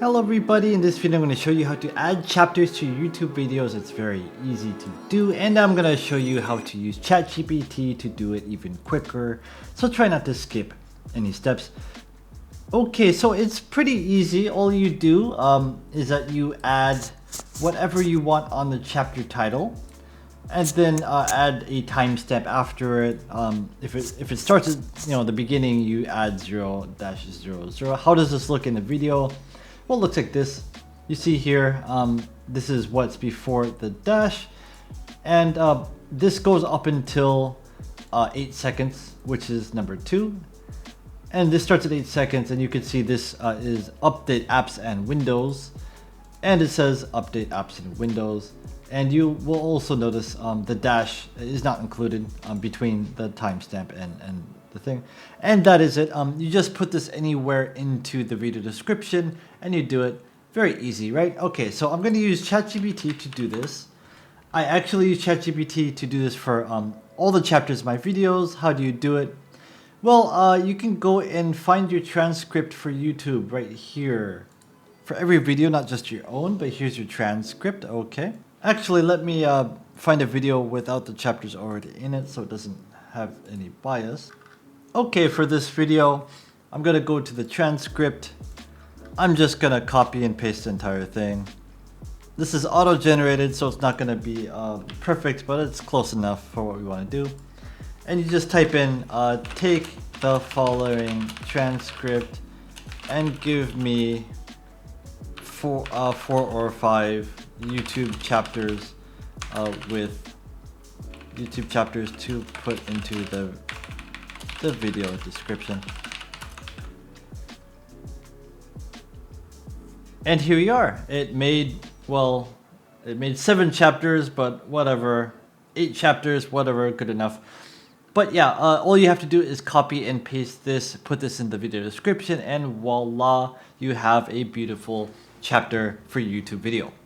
Hello everybody, in this video I'm going to show you how to add chapters to your YouTube videos. It's very easy to do, and I'm going to show you how to use ChatGPT to do it even quicker. So try not to skip any steps. Okay, so it's pretty easy. All you do is that you add whatever you want on the chapter title, and then add a timestamp after it. If it starts at the beginning, you add 0-00. How does this look in the video? Well, it looks like this. You see here, this is what's before the dash, and this goes up until 8 seconds, which is number 2. And this starts at 8 seconds, and you can see this is update apps and Windows, and it says update apps and Windows. And you will also notice the dash is not included between the timestamp and the thing. And that is it. You just put this anywhere into the video description and you do it. Very easy, right? Okay, so I'm going to use ChatGPT to do this. I actually use ChatGPT to do this for all the chapters of my videos. How do you do it? Well, you can go and find your transcript for YouTube right here. For every video, not just your own, but here's your transcript, okay? Actually, let me find a video without the chapters already in it so it doesn't have any bias. Okay, for this video, I'm gonna go to the transcript. I'm just gonna copy and paste the entire thing. This is auto-generated, so it's not gonna be perfect, but it's close enough for what we wanna do. And you just type in, take the following transcript and give me 4 or 5 YouTube chapters with YouTube chapters to put into the video description. And here we are. It made 7 chapters, but whatever. 8 chapters, whatever, good enough. But yeah, all you have to do is copy and paste this, put this in the video description, and voila, you have a beautiful chapter for your YouTube video.